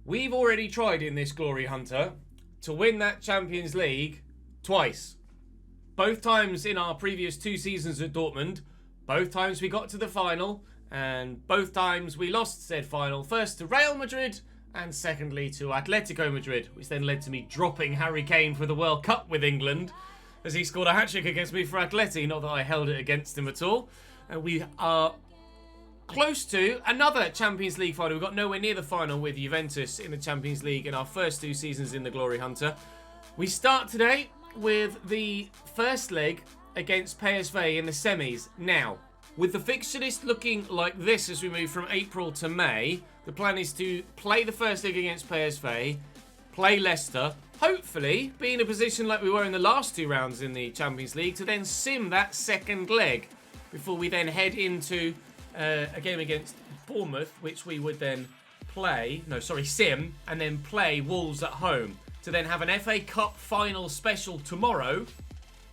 We've already tried in this Glory Hunter to win that Champions League twice. Both times in our previous 2 seasons at Dortmund. Both times we got to the final, and both times we lost said final. First to Real Madrid, and secondly to Atletico Madrid, which then led to me dropping Harry Kane for the World Cup with England, as he scored a hat-trick against me for Atleti. Not that I held it against him at all. And we are close to another Champions League final. We got nowhere near the final with Juventus in the Champions League in our first 2 seasons in the Glory Hunter. We start today with the first leg against PSV in the semis. Now, with the fixture list looking like this as we move from April to May, the plan is to play the first leg against PSV, play Leicester, hopefully be in a position like we were in the last 2 rounds in the Champions League to then sim that second leg before we then head into a game against Bournemouth, which we would then sim, and then play Wolves at home to then have an FA Cup final special tomorrow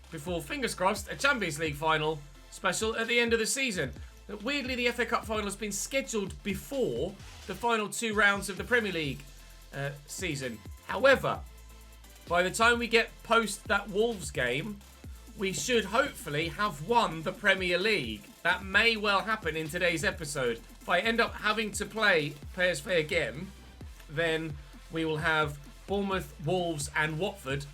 before, fingers crossed, a Champions League final special at the end of the season. But weirdly, the FA Cup final has been scheduled before the final 2 rounds of the Premier League season. However, by the time we get post that Wolves game, we should hopefully have won the Premier League. That may well happen in today's episode. If I end up having to play PSV again, then we will have Bournemouth, Wolves and Watford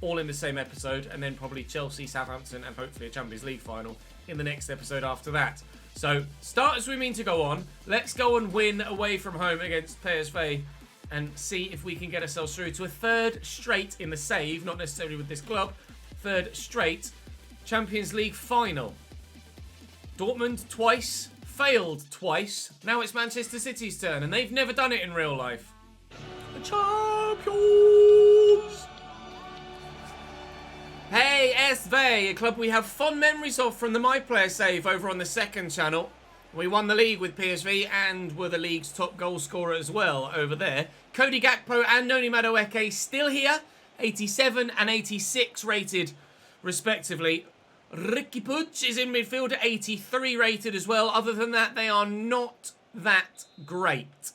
all in the same episode, and then probably Chelsea, Southampton and hopefully a Champions League final in the next episode after that. So, start as we mean to go on. Let's go and win away from home against PSV and see if we can get ourselves through to a 3rd straight in the save, not necessarily with this club, 3rd straight Champions League final. Dortmund twice, failed twice. Now it's Manchester City's turn, and they've never done it in real life. The champions! Hey, SV, a club we have fond memories of from the My Player save over on the 2nd channel. We won the league with PSV and were the league's top goal scorer as well over there. Cody Gakpo and Noni Madueke still here, 87 and 86 rated respectively. Ricky Puig is in midfield at 83 rated as well. Other than that, they are not that great.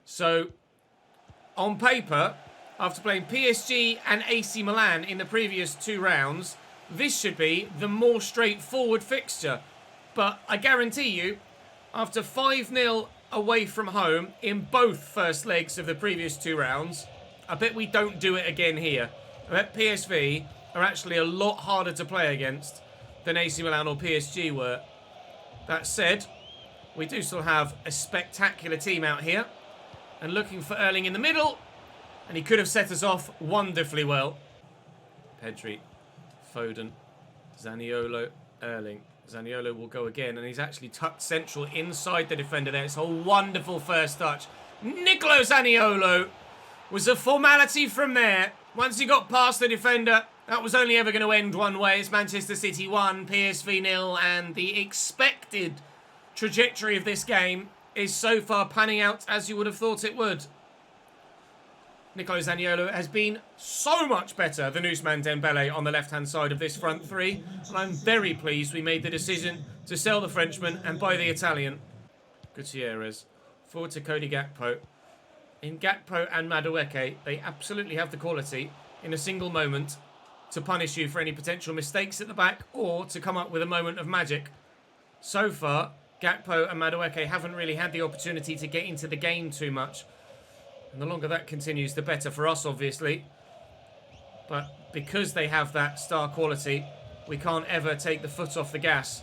So, on paper, after playing PSG and AC Milan in the previous 2 rounds, this should be the more straightforward fixture. But I guarantee you, after 5-0 away from home in both first legs of the previous 2 rounds, I bet we don't do it again here. I bet PSV are actually a lot harder to play against than AC Milan or PSG were. That said, we do still have a spectacular team out here. And looking for Erling in the middle. And he could have set us off wonderfully well. Pedri, Foden, Zaniolo, Erling. Zaniolo will go again, and he's actually tucked central inside the defender there. It's a wonderful first touch. Nicolo Zaniolo was a formality from there. Once he got past the defender, that was only ever going to end one way. It's Manchester City 1, PSV 0, and the expected trajectory of this game is so far panning out as you would have thought it would. Nicolo Zaniolo has been so much better than Ousmane Dembele on the left-hand side of this front 3. And I'm very pleased we made the decision to sell the Frenchman and buy the Italian. Gutierrez. Forward to Cody Gakpo. In Gakpo and Madueke, they absolutely have the quality in a single moment to punish you for any potential mistakes at the back or to come up with a moment of magic. So far, Gakpo and Madueke haven't really had the opportunity to get into the game too much. And the longer that continues, the better for us, obviously. But because they have that star quality, we can't ever take the foot off the gas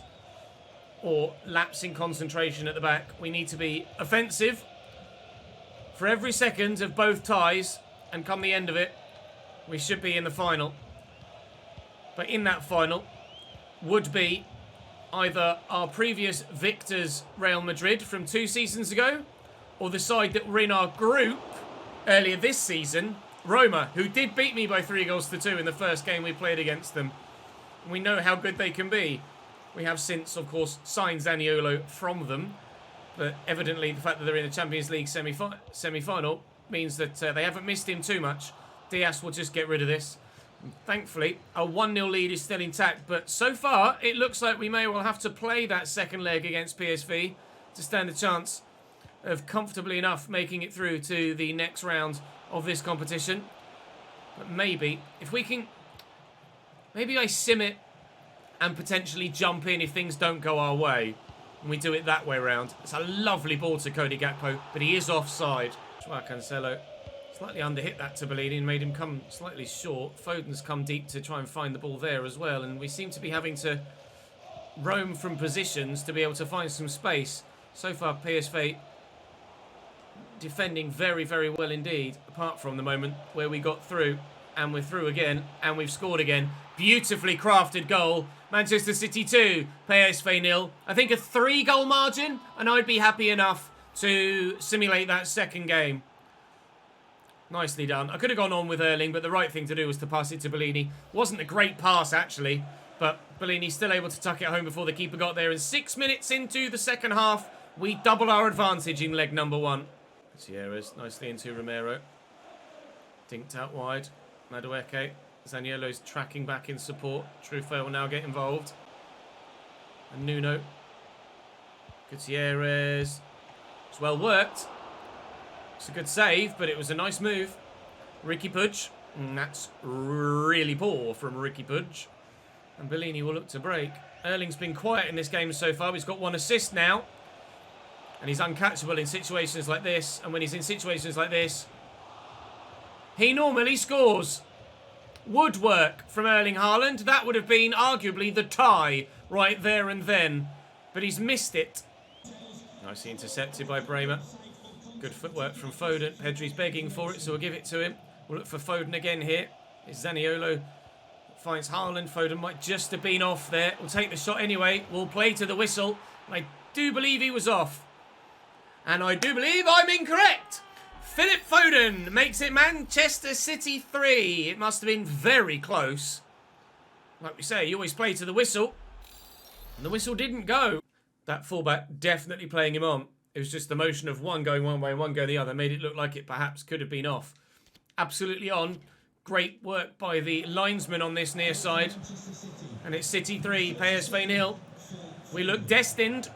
or lapse in concentration at the back. We need to be offensive for every second of both ties, and come the end of it, we should be in the final. But in that final would be either our previous victors Real Madrid from 2 seasons ago, or the side that were in our group earlier this season, Roma, who did beat me by 3-2 in the first game we played against them. We know how good they can be. We have since, of course, signed Zaniolo from them, but evidently the fact that they're in the Champions League semi-final means that they haven't missed him too much. Diaz will just get rid of this. And thankfully, our 1-0 lead is still intact, but so far it looks like we may well have to play that second leg against PSV to stand a chance of comfortably enough making it through to the next round of this competition. But maybe, if we can... Maybe I sim it and potentially jump in if things don't go our way. And we do it that way round. It's a lovely ball to Cody Gakpo, but he is offside. Joao Cancelo slightly underhit that to Bellini and made him come slightly short. Foden's come deep to try and find the ball there as well. And we seem to be having to roam from positions to be able to find some space. So far, PSV defending very, very well indeed, apart from the moment where we got through, and we're through again, and we've scored again. Beautifully crafted goal. Manchester City 2, PSV 0. I think a 3-goal margin, and I'd be happy enough to simulate that second game. Nicely done. I could have gone on with Erling, but the right thing to do was to pass it to Bellini. Wasn't a great pass, actually, but Bellini still able to tuck it home before the keeper got there. And 6 minutes into the second half, we double our advantage in leg number 1. Gutierrez nicely into Romero. Dinked out wide. Madueke. Zaniolo's tracking back in support. Truffert will now get involved. And Nuno. Gutierrez. It's well worked. It's a good save, but it was a nice move. Ricky Puig. And that's really poor from Ricky Puig. And Bellini will look to break. Erling's been quiet in this game so far. He's got 1 assist now. And he's uncatchable in situations like this. And when he's in situations like this, he normally scores. Woodwork from Erling Haaland. That would have been arguably the tie right there and then. But he's missed it. Nicely intercepted by Bremer. Good footwork from Foden. Pedri's begging for it, so we'll give it to him. We'll look for Foden again here. It's Zaniolo. Finds Haaland. Foden might just have been off there. We'll take the shot anyway. We'll play to the whistle. I do believe he was off. And I do believe I'm incorrect. Philip Foden makes it Manchester City 3. It must have been very close. Like we say, you always play to the whistle. And the whistle didn't go. That fullback definitely playing him on. It was just the motion of one going one way and one going the other. Made it look like it perhaps could have been off. Absolutely on. Great work by the linesman on this near side. And it's City 3, PSV 0. We look destined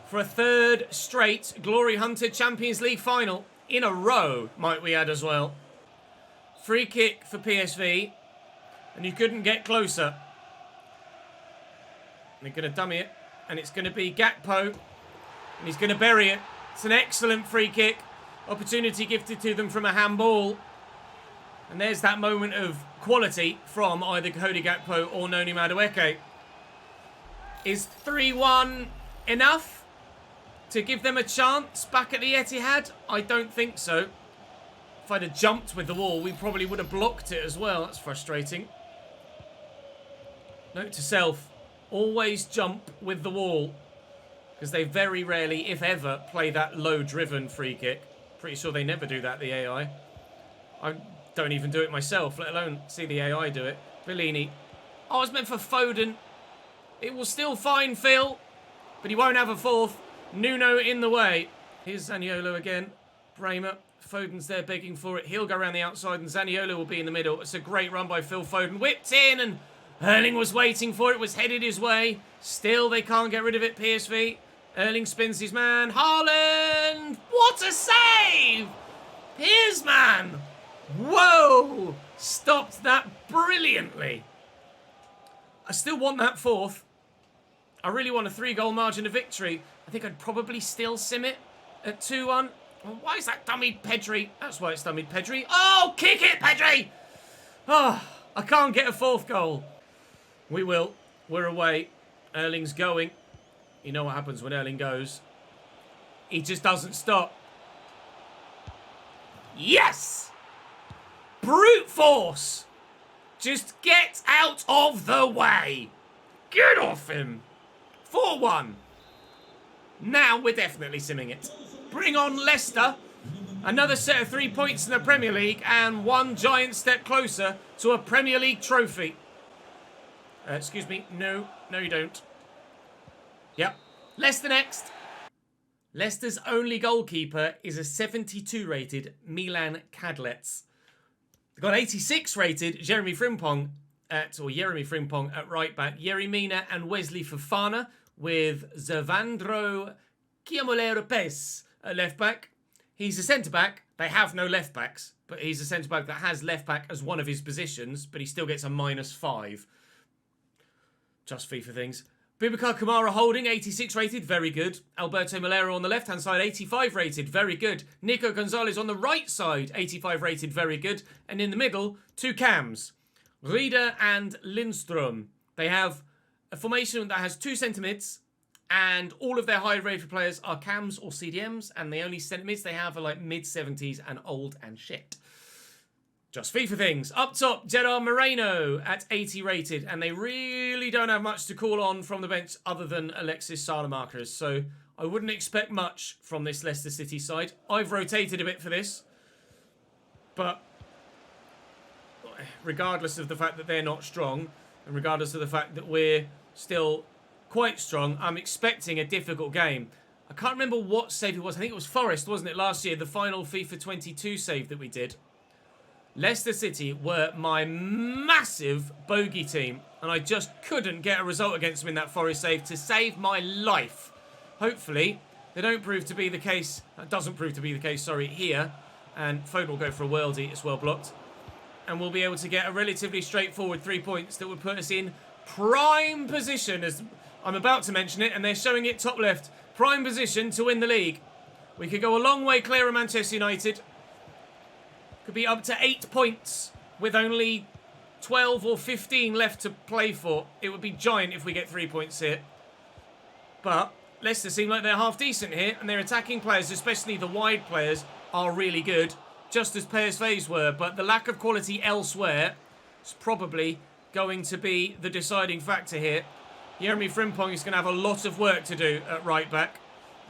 for a 3rd straight GloryHunter Champions League final. In a row, might we add as well. Free kick for PSV. And you couldn't get closer. They're going to dummy it. And it's going to be Gakpo. And he's going to bury it. It's an excellent free kick. Opportunity gifted to them from a handball. And there's that moment of quality from either Cody Gakpo or Noni Madueke. Is 3-1 enough to give them a chance back at the Etihad? I don't think so. If I'd have jumped with the wall, we probably would have blocked it as well. That's frustrating. Note to self, always jump with the wall. Because they very rarely, if ever, play that low-driven free kick. Pretty sure they never do that, the AI. I don't even do it myself, let alone see the AI do it. Bellini. Oh, it's meant for Foden. It will still find Phil, but he won't have a 4th. Nuno in the way. Here's Zaniolo again. Bremer. Foden's there begging for it. He'll go around the outside and Zaniolo will be in the middle. It's a great run by Phil Foden. Whipped in and Erling was waiting for it. Was headed his way. Still, they can't get rid of it, PSV. Erling spins his man. Haaland! What a save! His man! Whoa! Stopped that brilliantly. I still want that 4th. I really want a 3-goal margin of victory. I think I'd probably still sim it at 2-1. Well, why is that dummied Pedri? That's why it's dummied Pedri. Oh, kick it, Pedri! Oh, I can't get a 4th goal. We will. We're away. Erling's going. You know what happens when Erling goes. He just doesn't stop. Yes! Brute force! Just get out of the way. Get off him. 4-1. Now we're definitely simming it. Bring on Leicester. Another set of 3 points in the Premier League and 1 giant step closer to a Premier League trophy. Excuse me. No. No, you don't. Yep. Leicester next. Leicester's only goalkeeper is a 72 rated Milan Kadlec. They've got 86 rated Jeremy Frimpong at right back. Yerry Mina and Wesley Fofana with Zavandro Chiamolero Pes at left back. He's a centre-back. They have no left-backs, but he's a centre-back that has left-back as one of his positions, but he still gets a -5. Just FIFA things. Boubacar Kamara holding, 86 rated, very good. Alberto Malero on the left-hand side, 85 rated, very good. Nico Gonzalez on the right side, 85 rated, very good. And in the middle, 2 cams. Rieder and Lindström. They have a formation that has 2 centre mids, and all of their high-rated players are cams or CDMs, and the only centre mids they have are like mid-70s and old and shit. Just FIFA things. Up top, Gerard Moreno at 80 rated, and they really don't have much to call on from the bench other than Alexis Salamakers, so I wouldn't expect much from this Leicester City side. I've rotated a bit for this, but regardless of the fact that they're not strong, and regardless of the fact that we're still quite strong, I'm expecting a difficult game. I can't remember what save it was. I think it was Forest, wasn't it, last year? The final FIFA 22 save that we did. Leicester City were my massive bogey team, and I just couldn't get a result against them in that Forest save to save my life. Hopefully, they don't prove to be the case. That doesn't prove to be the case, sorry, here. And Foden will go for a worldie. It's well blocked. And we'll be able to get a relatively straightforward 3 points that would put us in prime position, as I'm about to mention it, and they're showing it top left. Prime position to win the league. We could go a long way clear of Manchester United. Could be up to 8 points with only 12 or 15 left to play for. It would be giant if we get 3 points here. But Leicester seem like they're half decent here, and their attacking players, especially the wide players, are really good, just as PSV's were. But the lack of quality elsewhere is probably going to be the deciding factor here. Jeremy Frimpong is going to have a lot of work to do at right back.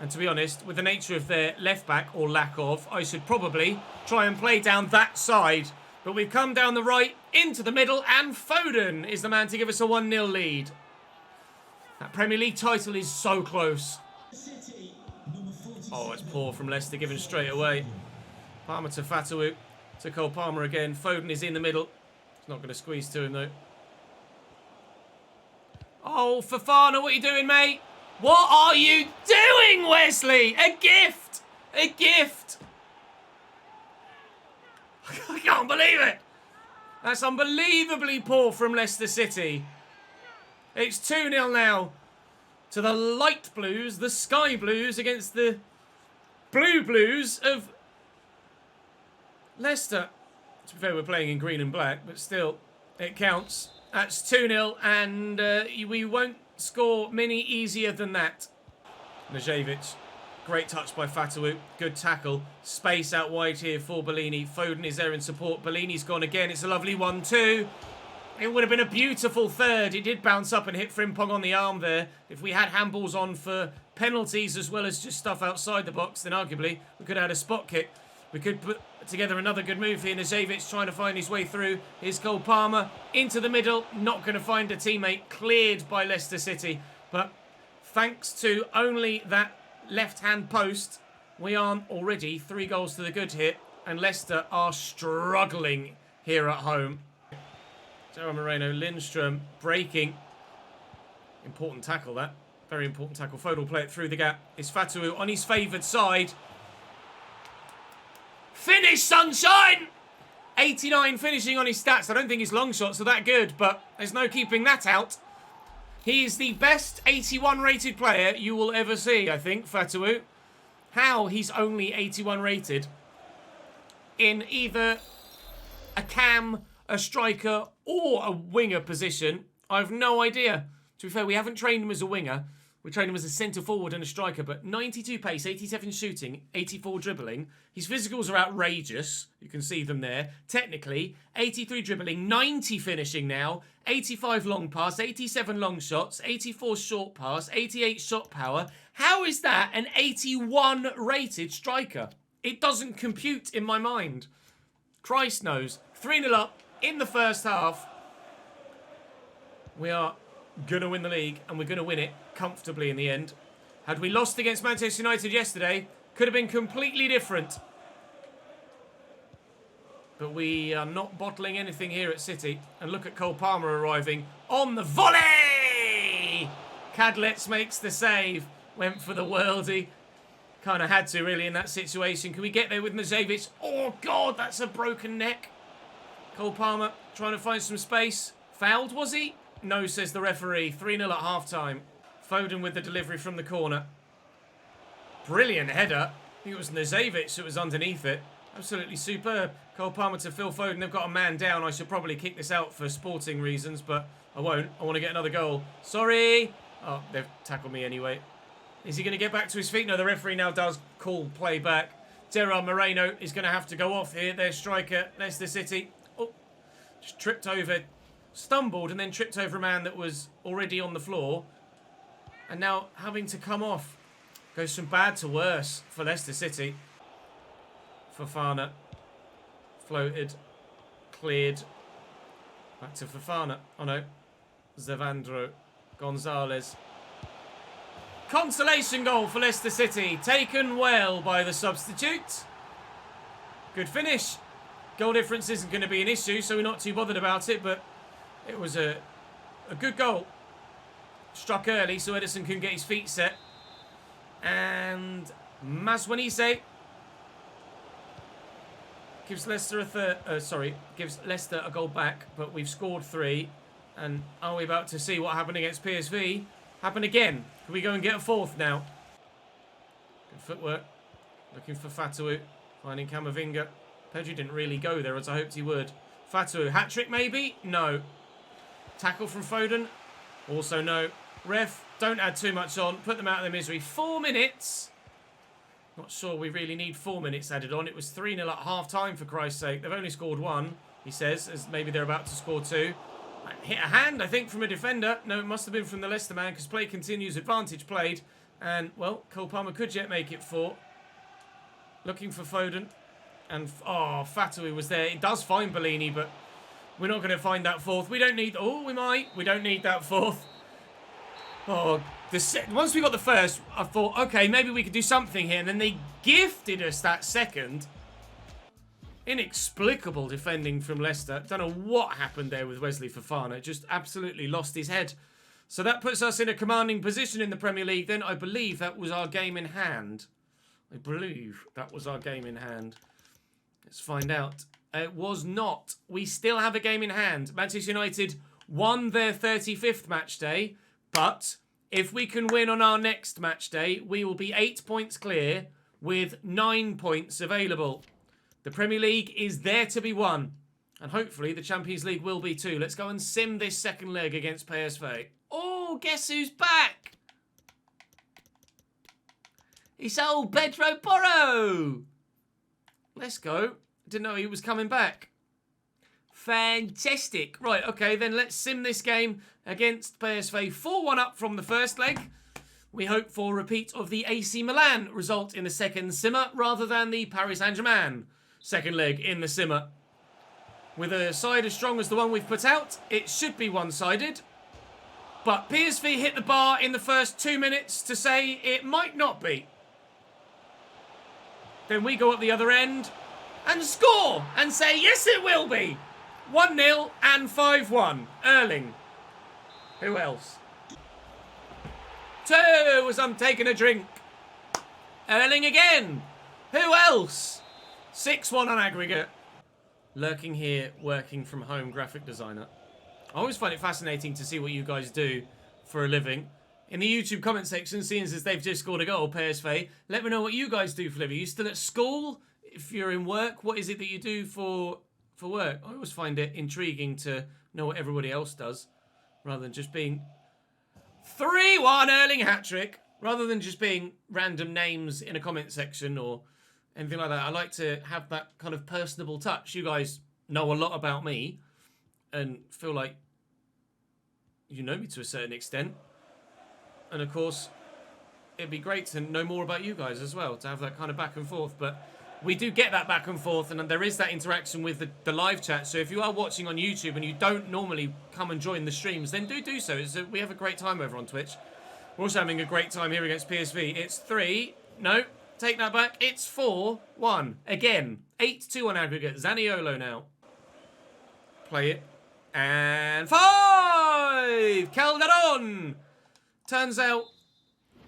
And to be honest, with the nature of their left back, or lack of, I should probably try and play down that side. But we've come down the right, into the middle, and Foden is the man to give us a 1-0 lead. That Premier League title is so close. Oh, it's poor from Leicester, given straight away. Palmer to Fatawu, to Cole Palmer again. Foden is in the middle. He's not going to squeeze to him, though. Oh, Fofana, what are you doing, mate? What are you doing, Wesley? A gift! A gift! I can't believe it! That's unbelievably poor from Leicester City. It's 2-0 now to the light blues, the sky blues, against the blue blues of Leicester. To be fair, we're playing in green and black, but still, it counts. That's 2-0, and we won't score many easier than that. Najevic, great touch by Fatawu, good tackle, space out wide here for Bellini. Foden is there in support. Bellini's gone again. It's a lovely 1-2. It would have been a beautiful third. It did bounce up and hit Frimpong on the arm there. If we had handballs on for penalties as well as just stuff outside the box, then arguably we could have had a spot kick. We could put together another good move here. Najevic trying to find his way through. Here's Cole Palmer into the middle. Not going to find a teammate. Cleared by Leicester City. But thanks to only that left-hand post, we aren't already 3 goals to the good here. And Leicester are struggling here at home. Gerard Moreno, Lindström breaking. Important tackle, that. Very important tackle. Foden will play it through the gap. It's Fatawu on his favoured side. Finish, sunshine! 89 finishing on his stats. I don't think his long shots are that good, but there's no keeping that out. He is the best 81 rated player you will ever see, I think, Fatawu. How he's only 81 rated in either a cam, a striker, or a winger position, I've no idea. To be fair, we haven't trained him as a winger. We trained him as a centre-forward and a striker, but 92 pace, 87 shooting, 84 dribbling. His physicals are outrageous. You can see them there. Technically, 83 dribbling, 90 finishing now, 85 long pass, 87 long shots, 84 short pass, 88 shot power. How is that an 81 rated striker? It doesn't compute in my mind. Christ knows. 3-0 up in the first half. We are going to win the league, and we're going to win it comfortably in the end. Had we lost against Manchester United yesterday, could have been completely different. But we are not bottling anything here at City. And look at Cole Palmer arriving on the volley! Cadlets makes the save. Went for the worldie. Kind of had to, really, in that situation. Can we get there with Nazevic? Oh, God, that's a broken neck. Cole Palmer trying to find some space. Fouled, was he? No, says the referee. 3-0 at half-time. Foden with the delivery from the corner. Brilliant header. I think it was Nazevic that was underneath it. Absolutely superb. Cole Palmer to Phil Foden. They've got a man down. I should probably kick this out for sporting reasons, but I won't. I want to get another goal. Sorry. Oh, they've tackled me anyway. Is he going to get back to his feet? No, the referee now does call play back. Gerard Moreno is going to have to go off here. Their striker, Leicester City. Oh, just tripped over, stumbled and then tripped over a man that was already on the floor. And now having to come off. Goes from bad to worse for Leicester City. Fofana. Floated. Cleared. Back to Fofana. Oh no. Zavandro. Gonzalez. Consolation goal for Leicester City. Taken well by the substitute. Good finish. Goal difference isn't going to be an issue, so we're not too bothered about it, but it was a good goal. Struck early so Edison can get his feet set. And Maswanise gives Leicester gives Leicester a goal back, but we've scored 3. And are we about to see what happened against PSV? Happen again. Can we go and get a 4th now? Good footwork. Looking for Fatawu. Finding Camavinga. Pedri didn't really go there as I hoped he would. Fatawu. Hat-trick maybe? No. Tackle from Foden? Also no. Ref, don't add too much on. Put them out of their misery. 4 minutes. Not sure we really need 4 minutes added on. It was 3-0 at half-time, for Christ's sake. They've only scored 1, he says, as maybe they're about to score 2. Hit a hand, I think, from a defender. No, it must have been from the Leicester man, because play continues. Advantage played. And, well, Cole Palmer could yet make it 4. Looking for Foden. And, oh, Fatawu was there. It does find Bellini, but we're not going to find that 4th. We don't need... Oh, we might. We don't need that 4th. Oh, once we got the first, I thought, okay, maybe we could do something here. And then they gifted us that second. Inexplicable defending from Leicester. Don't know what happened there with Wesley Fofana. Just absolutely lost his head. So that puts us in a commanding position in the Premier League. Then I believe that was our game in hand. Let's find out. It was not. We still have a game in hand. Manchester United won their 35th match day. But if we can win on our next match day, we will be 8 points clear with 9 points available. The Premier League is there to be won. And hopefully the Champions League will be too. Let's go and sim this second leg against PSV. Oh, guess who's back? It's old Pedro Porro. Let's go. Didn't know he was coming back. Fantastic. Right, okay, then let's sim this game against PSV. 4-1 up from the first leg. We hope for a repeat of the AC Milan result in the second simmer rather than the Paris Saint-Germain second leg in the simmer. With a side as strong as the one we've put out, it should be one-sided. But PSV hit the bar in the first 2 minutes to say it might not be. Then we go up the other end and score and say, yes, it will be. 1-0 and 5-1. Erling. Who else? 2 as I'm taking a drink. Erling again. Who else? 6-1 on aggregate. Lurking here, working from home graphic designer. I always find it fascinating to see what you guys do for a living. In the YouTube comment section, seeing as they've just scored a goal, PSV, let me know what you guys do for a living. Are you still at school? If you're in work, what is it that you do for work? I always find it intriguing to know what everybody else does, rather than just being 3-1 Erling hat-trick, rather than just being random names in a comment section or anything like that. I like to have that kind of personable touch. You guys know a lot about me and feel like you know me to a certain extent. And of course, it'd be great to know more about you guys as well, to have that kind of back and forth. But we do get that back and forth, and there is that interaction with the live chat. So if you are watching on YouTube and you don't normally come and join the streams, then do so. We have a great time over on Twitch. We're also having a great time here against PSV. It's 3. No, take that back. It's 4-1. Again, 8-2 on aggregate. Zaniolo now. Play it. And 5! Calderon! Turns out,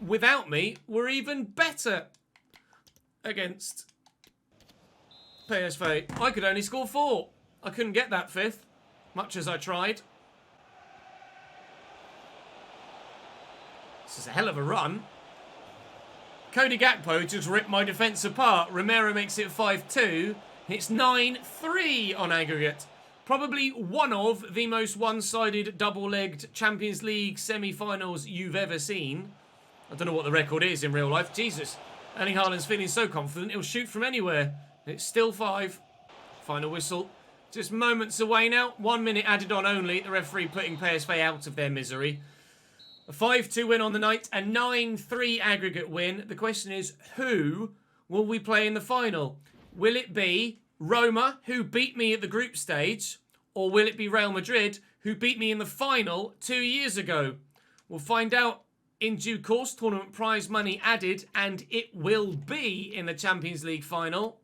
without me, we're even better. against PSV. I could only score 4. I couldn't get that 5th, much as I tried. This is a hell of a run. Cody Gakpo just ripped my defence apart. Romero makes it 5-2. It's 9-3 on aggregate. Probably one of the most one-sided, double-legged Champions League semi-finals you've ever seen. I don't know what the record is in real life. Jesus. Erling Haaland's feeling so confident he'll shoot from anywhere. It's still 5. Final whistle. Just moments away now. 1 minute added on only. The referee putting PSV out of their misery. A 5-2 win on the night. A 9-3 aggregate win. The question is, who will we play in the final? Will it be Roma, who beat me at the group stage? Or will it be Real Madrid, who beat me in the final 2 years ago? We'll find out in due course. Tournament prize money added. And it will be in the Champions League final.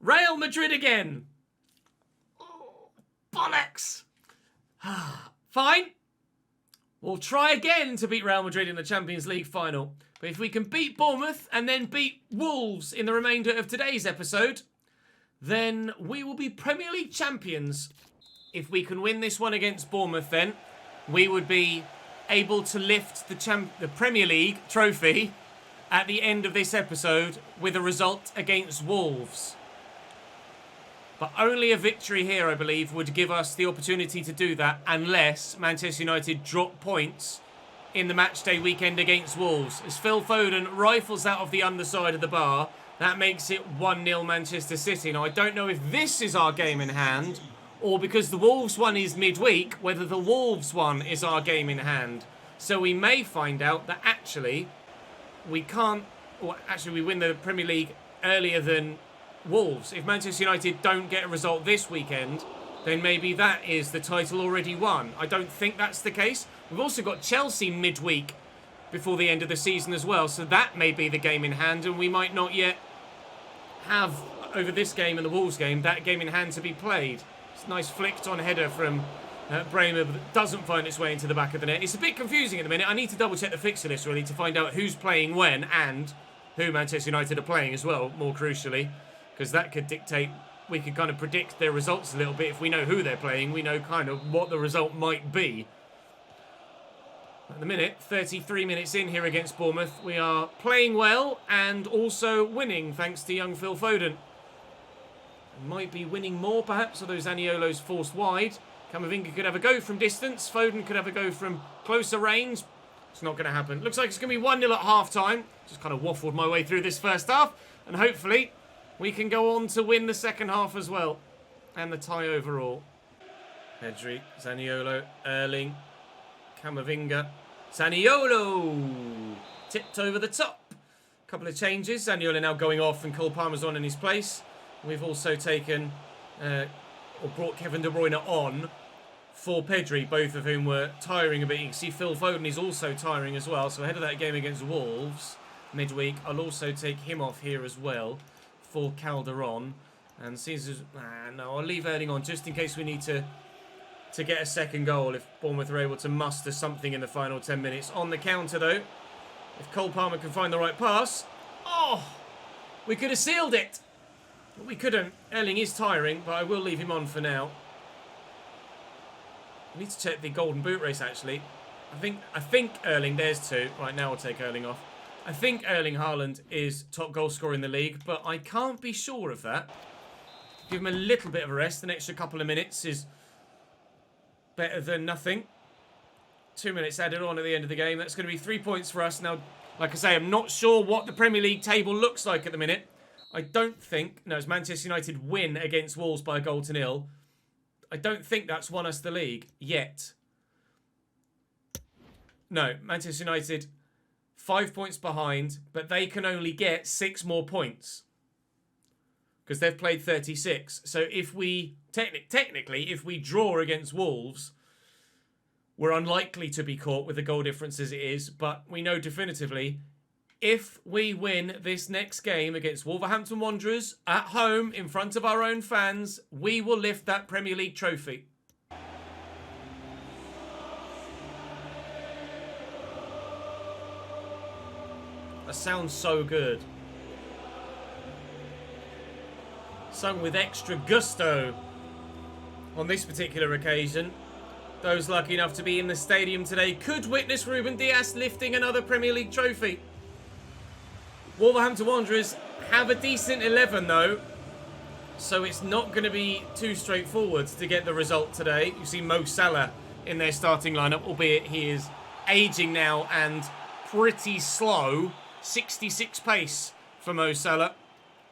Real Madrid again. Oh, bollocks. Fine. We'll try again to beat Real Madrid in the Champions League final. But if we can beat Bournemouth and then beat Wolves in the remainder of today's episode, then we will be Premier League champions. If we can win this one against Bournemouth, then we would be able to lift the Premier League trophy at the end of this episode with a result against Wolves. But only a victory here, I believe, would give us the opportunity to do that unless Manchester United drop points in the matchday weekend against Wolves. As Phil Foden rifles out of the underside of the bar, that makes it 1-0 Manchester City. Now, I don't know if this is our game in hand or because the Wolves one is midweek, whether the Wolves one is our game in hand. So we may find out that actually we can't, or actually we win the Premier League earlier than Wolves. If Manchester United don't get a result this weekend, then maybe that is the title already won. I don't think that's the case. We've also got Chelsea midweek before the end of the season as well, so that may be the game in hand, and we might not yet have, over this game and the Wolves game, that game in hand to be played. It's a nice flicked on header from Bremer, but doesn't find its way into the back of the net. It's a bit confusing at the minute. I need to double check the fixture list really to find out who's playing when and who Manchester United are playing as well, more crucially. Because that could dictate, we could kind of predict their results a little bit. If we know who they're playing, we know kind of what the result might be. At the minute, 33 minutes in here against Bournemouth, we are playing well and also winning thanks to young Phil Foden. Might be winning more perhaps, although Zaniolo's forced wide. Camavinga could have a go from distance. Foden could have a go from closer range. It's not going to happen. Looks like it's going to be 1-0 at half-time. Just kind of waffled my way through this first half. And hopefully we can go on to win the second half as well. And the tie overall. Pedri, Zaniolo, Erling, Camavinga, Zaniolo! Tipped over the top. Couple of changes. Zaniolo now going off and Cole Palmer's on in his place. We've also taken, or brought Kevin De Bruyne on for Pedri, both of whom were tiring a bit. You can see Phil Foden is also tiring as well. So ahead of that game against Wolves midweek, I'll also take him off here as well for Calderon. And Caesar's... no, I'll leave Erling on just in case we need to get a second goal if Bournemouth are able to muster something in the final 10 minutes. On the counter, though, if Cole Palmer can find the right pass... Oh! We could have sealed it! But we couldn't. Erling is tiring, but I will leave him on for now. I need to check the Golden Boot race, actually. I think Erling... There's 2. Right, now I'll take Erling off. I think Erling Haaland is top goal scorer in the league, but I can't be sure of that. Give him a little bit of a rest. An extra couple of minutes is better than nothing. 2 minutes added on at the end of the game. That's going to be 3 points for us. Now, like I say, I'm not sure what the Premier League table looks like at the minute. I don't think... No, it's Manchester United win against Wolves by 1-0. I don't think that's won us the league yet. No, Manchester United... 5 points behind, but they can only get 6 more points. Because they've played 36. So if we, technically, if we draw against Wolves, we're unlikely to be caught with the goal difference as it is. But we know definitively, if we win this next game against Wolverhampton Wanderers, at home, in front of our own fans, we will lift that Premier League trophy. A That sounds so good. Sung with extra gusto on this particular occasion. Those lucky enough to be in the stadium today could witness Ruben Dias lifting another Premier League trophy. Wolverhampton Wanderers have a decent 11 though, so it's not going to be too straightforward to get the result today. You see Mo Salah in their starting lineup, albeit he is aging now and pretty slow. 66 pace for Mo Salah.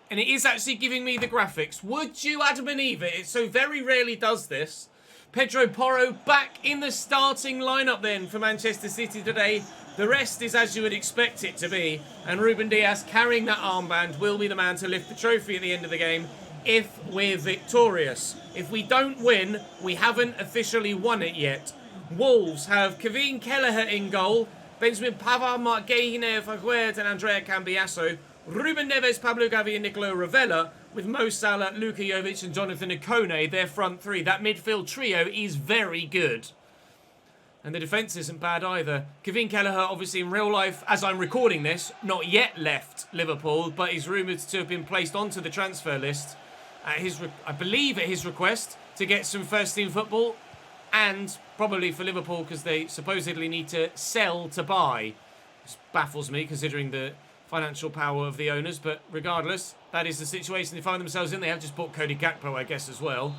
And it is actually giving me the graphics. Would you Adam and Eve it? It so very rarely does this. Pedro Porro back in the starting lineup then for Manchester City today. The rest is as you would expect it to be. And Ruben Dias carrying that armband will be the man to lift the trophy at the end of the game if we're victorious. If we don't win, we haven't officially won it yet. Wolves have Kevin Kelleher in goal. Benjamin Pavard, Marc Guéhinet, Faguerd and Andrea Cambiasso. Ruben Neves, Pablo Gavi and Nicolo Ravella, with Mo Salah, Luka Jovic and Jonathan Ikone, their front three. That midfield trio is very good. And the defence isn't bad either. Kevin Kelleher, obviously in real life, as I'm recording this, not yet left Liverpool, but he's rumoured to have been placed onto the transfer list at I believe at his request, to get some first-team football, and probably for Liverpool because they supposedly need to sell to buy. This baffles me considering the financial power of the owners, but regardless, that is the situation they find themselves in. They have just bought Cody Gakpo, I guess, as well.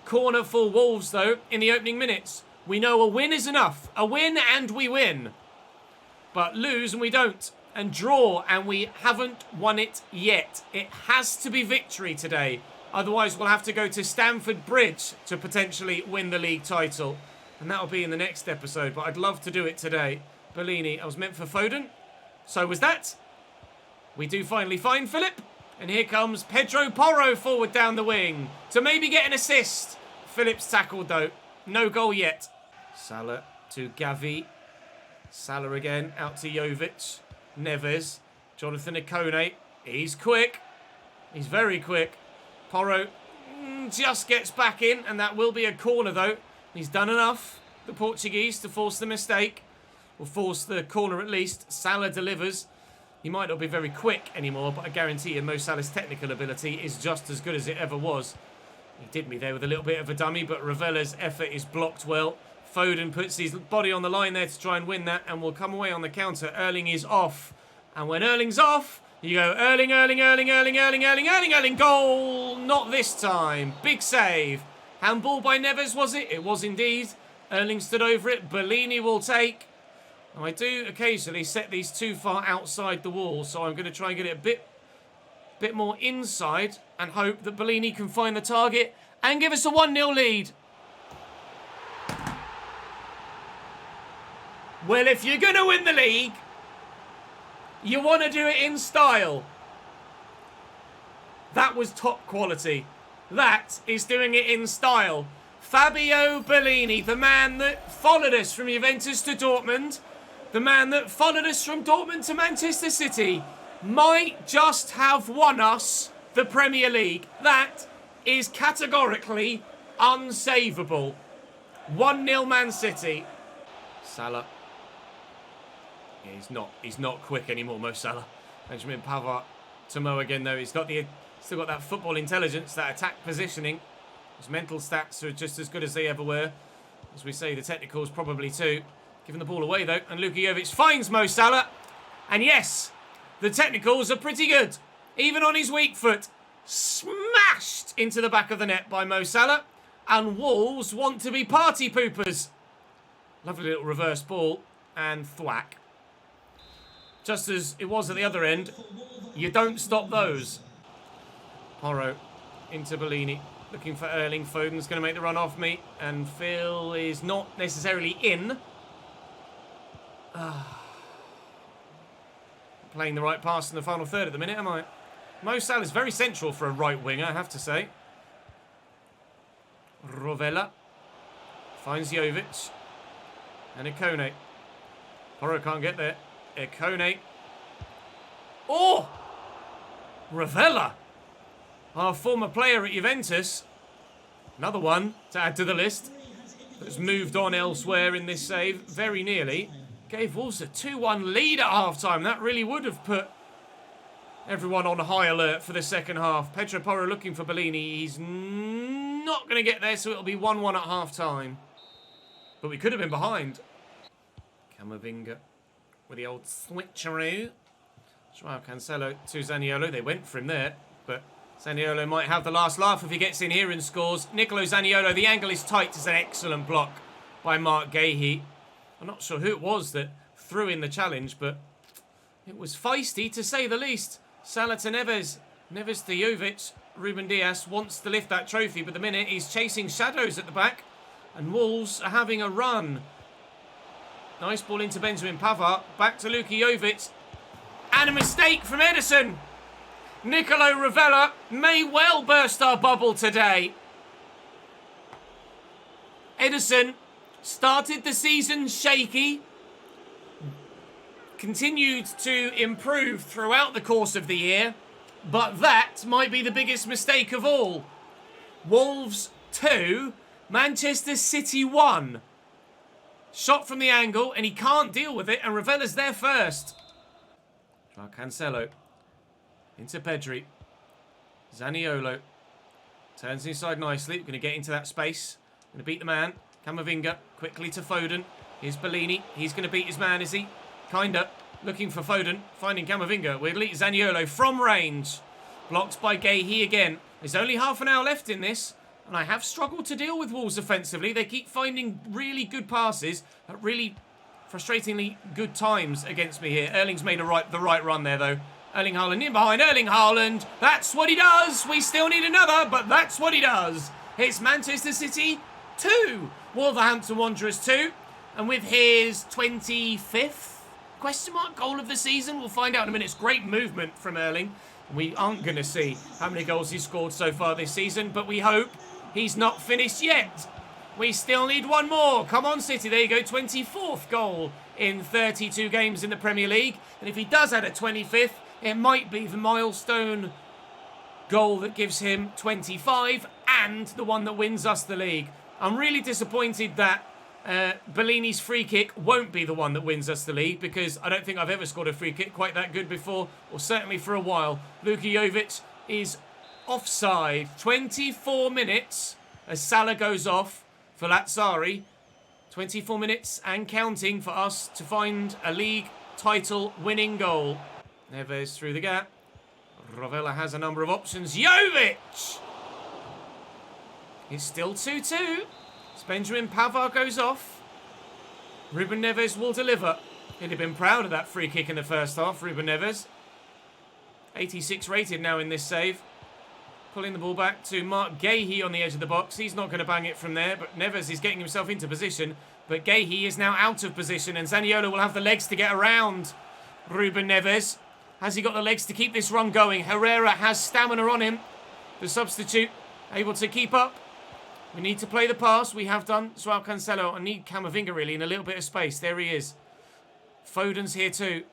Corner for Wolves, though, in the opening minutes. We know a win is enough. A win and we win. But lose and we don't. And draw and we haven't won it yet. It has to be victory today. Otherwise, we'll have to go to Stamford Bridge to potentially win the league title. And that'll be in the next episode, but I'd love to do it today. Bellini, I was meant for Foden. So was that. We do finally find Philip. And here comes Pedro Porro forward down the wing to maybe get an assist. Philip's tackled though. No goal yet. Salah to Gavi. Salah again out to Jovic. Neves. Jonathan Ikone. He's quick. He's very quick. Porro just gets back in, and that will be a corner though. He's done enough, the Portuguese, to force the mistake. Or force the corner at least. Salah delivers. He might not be very quick anymore, but I guarantee you Mo Salah's technical ability is just as good as it ever was. He did me there with a little bit of a dummy, but Ravella's effort is blocked well. Foden puts his body on the line there to try and win that, and will come away on the counter. Erling is off. And when Erling's off, you go Erling, goal! Not this time. Big save. Handball by Neves, was it? It was indeed. Erling stood over it. Bellini will take. I do occasionally set these too far outside the wall, so I'm going to try and get it a bit more inside and hope that Bellini can find the target and give us a 1-0 lead. Well, if you're going to win the league, you want to do it in style. That was top quality. That is doing it in style. Fabio Bellini, the man that followed us from Juventus to Dortmund, the man that followed us from Dortmund to Manchester City, might just have won us the Premier League. That is categorically unsavable. 1-0 Man City. Salah. Yeah, he's not quick anymore, Mo Salah. Benjamin Pavard to Mo again, though. He's got still got that football intelligence, that attack positioning. His mental stats are just as good as they ever were. As we say, the technicals probably too. Giving the ball away, though. And Luka Jovic finds Mo Salah. And yes, the technicals are pretty good. Even on his weak foot. Smashed into the back of the net by Mo Salah. And Wolves want to be party poopers. Lovely little reverse ball. And thwack. Just as it was at the other end, you don't stop those. Porro into Bellini. Looking for Erling. Foden's going to make the run off me. And Phil is not necessarily in. Playing the right pass in the final third at the minute, am I? Mo Salah is very central for a right winger, I have to say. Rovella finds Jovic. And Ikone. Porro can't get there. Ikone. Oh! Rovella! Our former player at Juventus. Another one to add to the list. That's moved on elsewhere in this save. Very nearly. gave Wolves a 2-1 lead at half-time. That really would have put everyone on high alert for the second half. Pedro Porro looking for Bellini. He's not going to get there, so it'll be 1-1 at half-time. But we could have been behind. Camavinga with the old switcheroo. Joao Cancelo to Zaniolo. They went for him there, but Zaniolo might have the last laugh if he gets in here and scores. Nicolo Zaniolo, the angle is tight. It's an excellent block by Mark Gahey. I'm not sure who it was that threw in the challenge, but it was feisty to say the least. Salah to Neves. Neves to Jovic. Ruben Dias wants to lift that trophy, but the minute he's chasing shadows at the back. And Wolves are having a run. Nice ball into Benjamin Pavard. Back to Luka Jovic. And a mistake from Ederson. Nicolo Ravella may well burst our bubble today. Ederson started the season shaky. Continued to improve throughout the course of the year. But that might be the biggest mistake of all. Wolves 2, Manchester City 1. Shot from the angle, and he can't deal with it, and Ravella's there first. Joao Cancelo. Into Pedri. Zaniolo. Turns inside nicely. Going to get into that space. Going to beat the man. Camavinga. Quickly to Foden. Here's Bellini. He's going to beat his man, is he? Kinda. Looking for Foden. Finding Camavinga. Weirdly, Zaniolo from range. Blocked by Gahey again. There's only half an hour left in this. And I have struggled to deal with Wolves offensively. They keep finding really good passes at really frustratingly good times against me here. Erling's made the right run there, though. Erling Haaland in behind. Erling Haaland. That's what he does. We still need another, but that's what he does. It's Manchester City 2. Wolverhampton Wanderers 2. And with his 25th question mark goal of the season, we'll find out in a minute. It's great movement from Erling. We aren't going to see how many goals he's scored so far this season, but we hope he's not finished yet. We still need one more. Come on, City. There you go. 24th goal in 32 games in the Premier League. And if he does add a 25th, it might be the milestone goal that gives him 25 and the one that wins us the league. I'm really disappointed that Bellini's free kick won't be the one that wins us the league, because I don't think I've ever scored a free kick quite that good before, or certainly for a while. Luka Jovic is offside. 24 minutes as Salah goes off for Lazzari. 24 minutes and counting for us to find a league title winning goal. Neves through the gap. Rovella has a number of options. Jovic! It's still 2-2. Benjamin Pavard goes off. Ruben Neves will deliver. He'd have been proud of that free kick in the first half, Ruben Neves. 86 rated now in this save. Pulling the ball back to Mark Gahey on the edge of the box. He's not going to bang it from there, but Neves is getting himself into position. But Gahey is now out of position, and Zaniolo will have the legs to get around Ruben Neves. Has he got the legs to keep this run going? Herrera has stamina on him. The substitute able to keep up. We need to play the pass. We have done. Joao Cancelo. I need Camavinga really in a little bit of space. There he is. Foden's here too.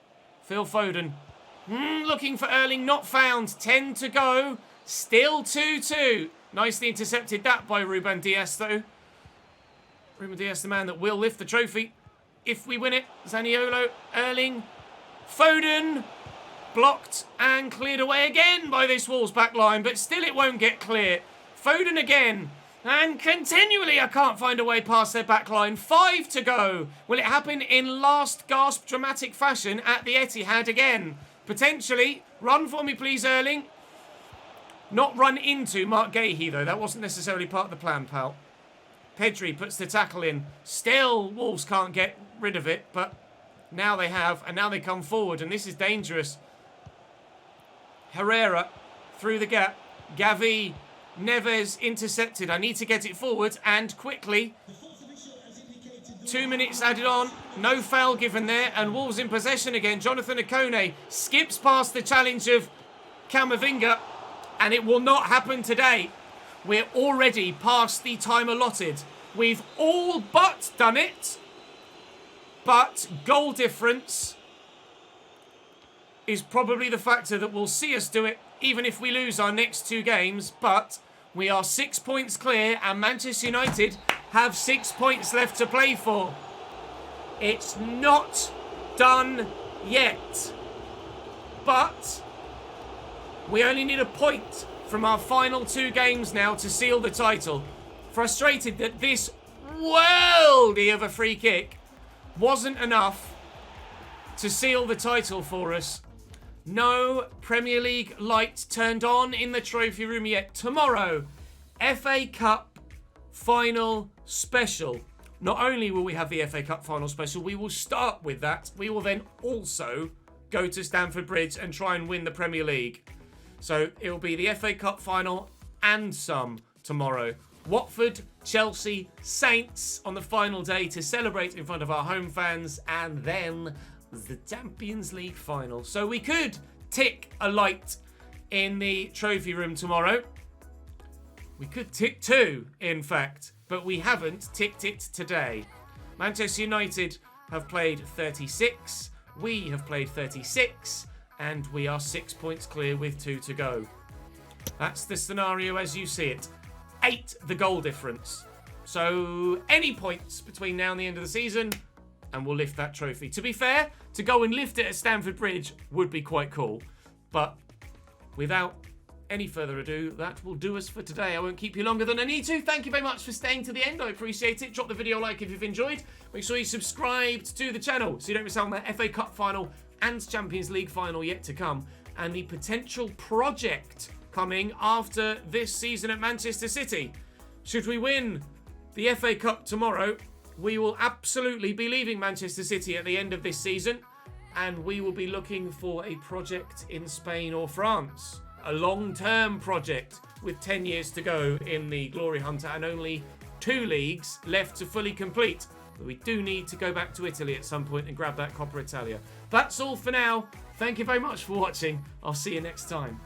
Phil Foden. Looking for Erling. Not found. 10 to go. Still 2-2. Nicely intercepted that by Ruben Dias though. Ruben Dias, the man that will lift the trophy if we win it. Zaniolo. Erling. Foden. Blocked and cleared away again by this Wolves back line. But still it won't get clear. Foden again. And continually, I can't find a way past their backline. 5 to go. Will it happen in last gasp dramatic fashion at the Etihad again? Potentially. Run for me, please, Erling. Not run into Mark Gahey, though. That wasn't necessarily part of the plan, pal. Pedri puts the tackle in. Still, Wolves can't get rid of it, but now they have, and now they come forward, and this is dangerous. Herrera through the gap. Gavi. Neves intercepted. I need to get it forward and quickly. 2 minutes added on. No foul given there. And Wolves in possession again. Jonathan Okone skips past the challenge of Camavinga. And it will not happen today. We're already past the time allotted. We've all but done it. But goal difference is probably the factor that will see us do it, even if we lose our next 2 games. But we are 6 points clear, and Manchester United have 6 points left to play for. It's not done yet. But we only need a point from our final 2 games now to seal the title. Frustrated that this worldie of a free kick wasn't enough to seal the title for us. No Premier League light turned on in the trophy room yet. Tomorrow, FA Cup final special. Not only will we have the FA Cup final special, we will start with that. We will then also go to Stamford Bridge and try and win the Premier League. So it will be the FA Cup final and some tomorrow. Watford, Chelsea, Saints on the final day to celebrate in front of our home fans, and then the Champions League final. So we could tick a light in the trophy room tomorrow. We could tick 2, in fact, but we haven't ticked it today. Manchester United have played 36, we have played 36, and we are 6 points clear with 2 to go. That's the scenario as you see it. 8 the goal difference. So any points between now and the end of the season, and we'll lift that trophy. To be fair, to go and lift it at Stamford Bridge would be quite cool. But without any further ado, that will do us for today. I won't keep you longer than I need to. Thank you very much for staying to the end. I appreciate it. Drop the video a like if you've enjoyed. Make sure you subscribed to the channel so you don't miss out on that FA Cup final and Champions League final yet to come, and the potential project coming after this season at Manchester City. Should we win the FA Cup tomorrow, we will absolutely be leaving Manchester City at the end of this season, and we will be looking for a project in Spain or France. A long-term project with 10 years to go in the Glory Hunter and only 2 leagues left to fully complete. But we do need to go back to Italy at some point and grab that Coppa Italia. That's all for now. Thank you very much for watching. I'll see you next time.